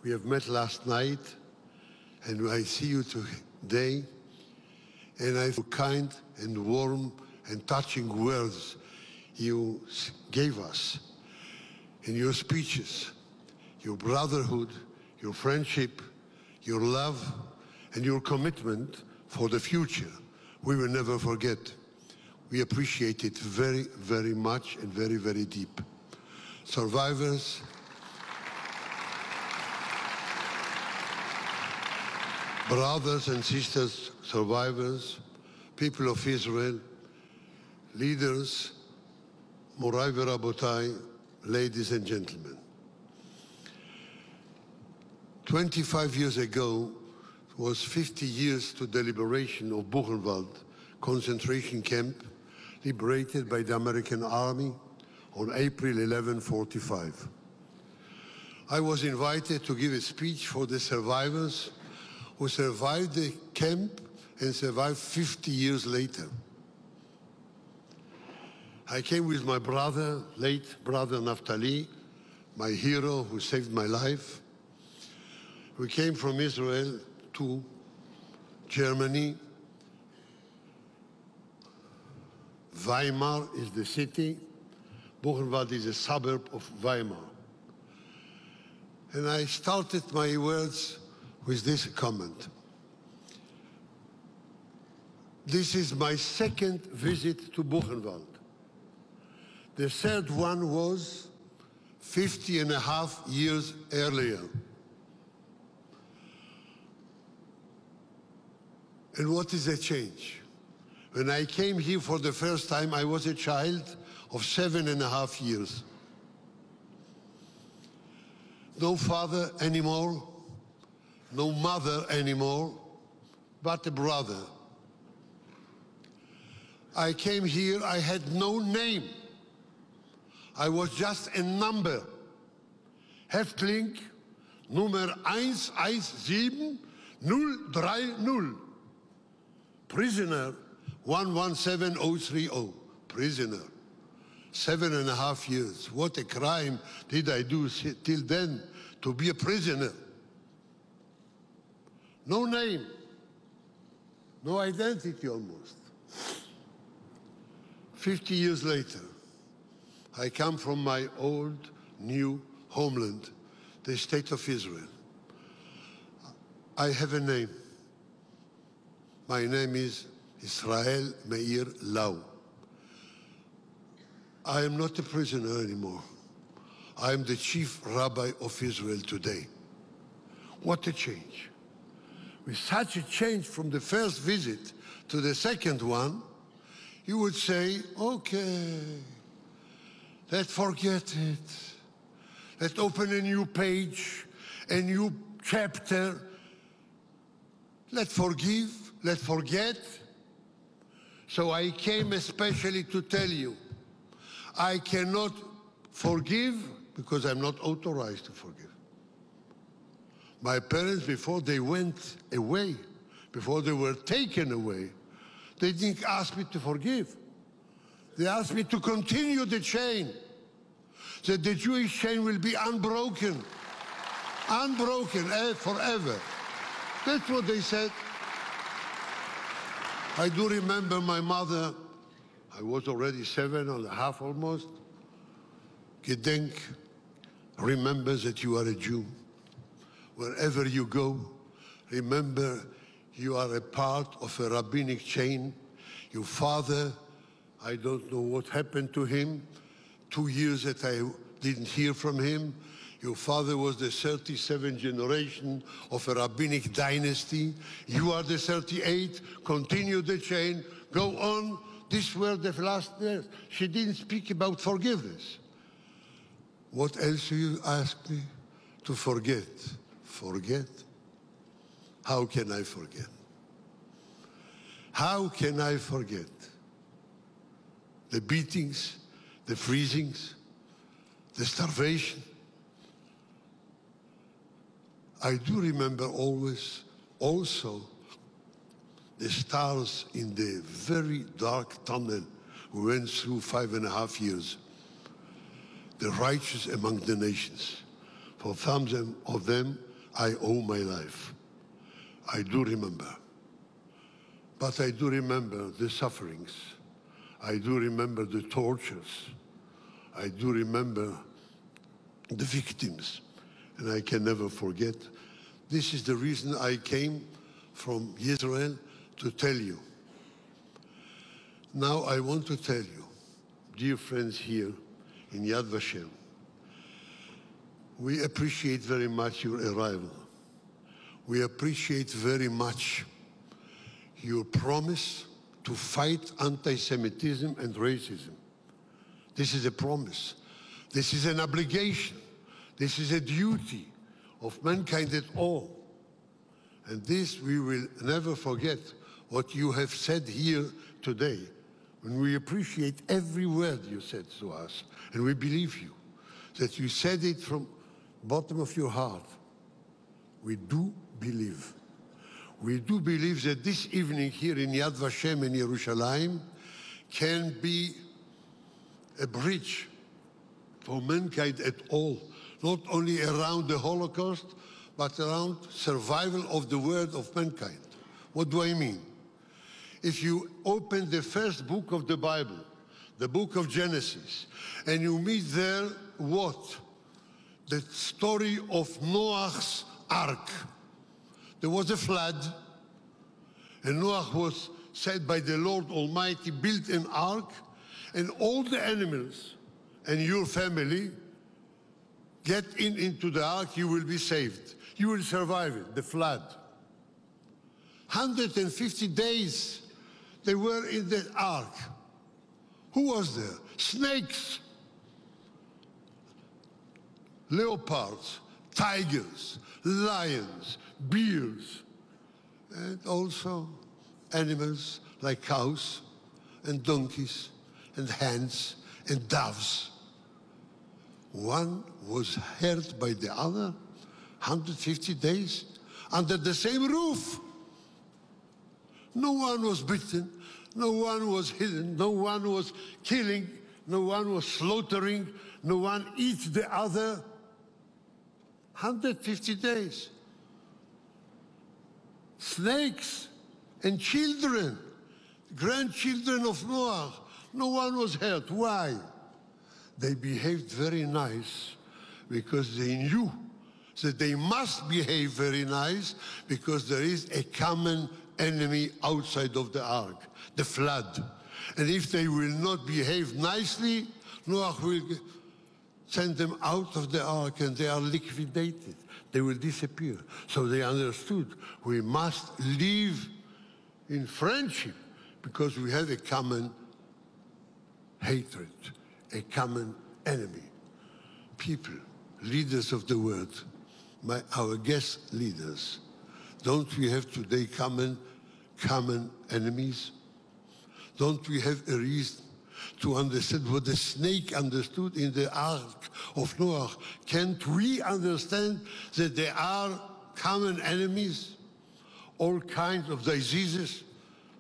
We have met last night, and I see you today, and I feel kind and warm and touching words you gave us in your speeches, your brotherhood, your friendship, your love, and your commitment for the future. We will never forget. We appreciate it very, very much and very, very deep. Survivors, brothers and sisters, survivors, people of Israel, leaders, Morai v'Rabotai, ladies and gentlemen. 25 years ago was 50 years to the liberation of Buchenwald concentration camp, liberated by the American Army on April 11, 1945. I was invited to give a speech for the survivors who survived the camp and survived 50 years later. I came with my brother, late brother Naftali, my hero who saved my life. We came from Israel to Germany. Weimar is the city. Buchenwald is a suburb of Weimar. And I started my words with this comment. This is my second visit to Buchenwald. The third one was 50.5 years earlier. And what is the change? When I came here for the first time, I was a child of 7.5 years. No father anymore, no mother anymore, but a brother. I came here, I had no name. I was just a number. Häftling Nummer 117030. Prisoner 117030. Prisoner. 7.5 years. What a crime did I do till then to be a prisoner? No name. No identity almost. 50 years later, I come from my old, new homeland, the state of Israel. I have a name. My name is Israel Meir Lau. I am not a prisoner anymore. I am the chief rabbi of Israel today. What a change. With such a change from the first visit to the second one, you would say, okay, let's forget it. Let's open a new page, a new chapter. Let's forgive, let's forget. So I came especially to tell you, I cannot forgive because I'm not authorized to forgive. My parents, before they went away, before they were taken away, they didn't ask me to forgive. They asked me to continue the chain, that the Jewish chain will be unbroken, unbroken forever. That's what they said. I do remember my mother, I was already 7.5 almost. Gedenk, remember that you are a Jew. Wherever you go, remember you are a part of a rabbinic chain. Your father, I don't know what happened to him. 2 years that I didn't hear from him. Your father was the 37th generation of a rabbinic dynasty. You are the 38th. Continue the chain. Go on. These were the last words. She didn't speak about forgiveness. What else do you ask me? To forget. Forget? How can I forget? How can I forget? The beatings, the freezings, the starvation. I do remember always also the stars in the very dark tunnel we went through 5.5 years. The righteous among the nations. For some of them, I owe my life. I do remember. But I do remember the sufferings. I do remember the tortures. I do remember the victims. And I can never forget. This is the reason I came from Israel to tell you. Now I want to tell you, dear friends here in Yad Vashem, we appreciate very much your arrival. We appreciate very much your promise to fight anti-Semitism and racism. This is a promise. This is an obligation. This is a duty of mankind at all. And this we will never forget, what you have said here today. And we appreciate every word you said to us. And we believe you, that you said it from the bottom of your heart. We do believe. We do believe that this evening here in Yad Vashem in Yerushalayim can be a bridge for mankind at all, not only around the Holocaust, but around survival of the world of mankind. What do I mean? If you open the first book of the Bible, the book of Genesis, and you meet there what? The story of Noah's Ark. There was a flood, and Noah was said by the Lord Almighty, build an ark, and all the animals and your family get into the ark, you will be saved. You will survive it, the flood. 150 days they were in the ark. Who was there? Snakes, leopards, tigers, lions, bears, and also animals like cows and donkeys and hens and doves. One was hurt by the other, 150 days, under the same roof. No one was bitten, no one was hidden, no one was killing, no one was slaughtering, no one eats the other. 150 days. Snakes and children, grandchildren of Noah, no one was hurt. Why? They behaved very nice because they knew that they must behave very nice because there is a common enemy outside of the ark, the flood. And if they will not behave nicely, Noah will send them out of the ark and they are liquidated. They will disappear. So they understood we must live in friendship because we have a common hatred, a common enemy. People, leaders of the world, our guest leaders, don't we have today common enemies? Don't we have a reason to understand what the snake understood in the ark of Noah? Can't we understand that there are common enemies? All kinds of diseases,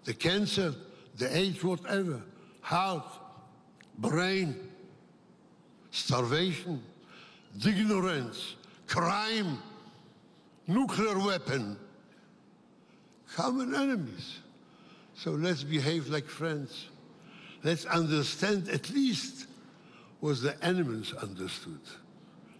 the cancer, the AIDS, whatever, heart, brain, starvation, ignorance, crime, nuclear weapon, common enemies. So let's behave like friends. Let's understand at least what the animals understood.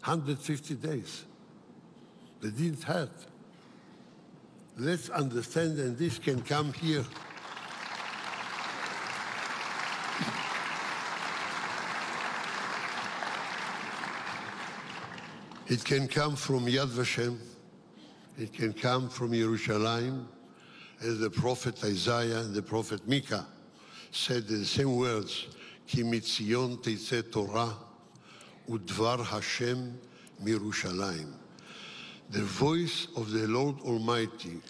150 days. They didn't hurt. Let's understand, and this can come here. It can come from Yad Vashem. It can come from Yerushalayim, as the prophet Isaiah and the prophet Micah said the same words, Ki mitzion teitzeh Torah udvar Hashem mirushalayim. The voice of the Lord Almighty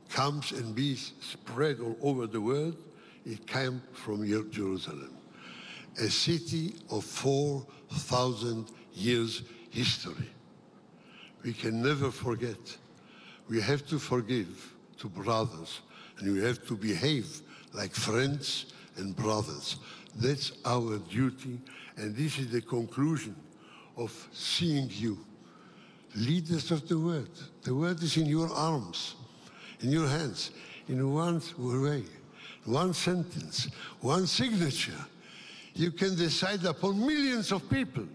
comes and be spread all over the world. It came from Jerusalem, a city of 4,000 years history. We can never forget. We have to forgive to brothers, and we have to behave like friends and brothers. That's our duty, and this is the conclusion of seeing you. leaders of the world. The world is in your arms, in your hands, in one way, one sentence, one signature. You can decide upon millions of people.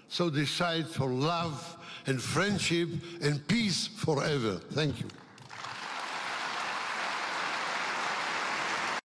So decide for love and friendship and peace forever. Thank you.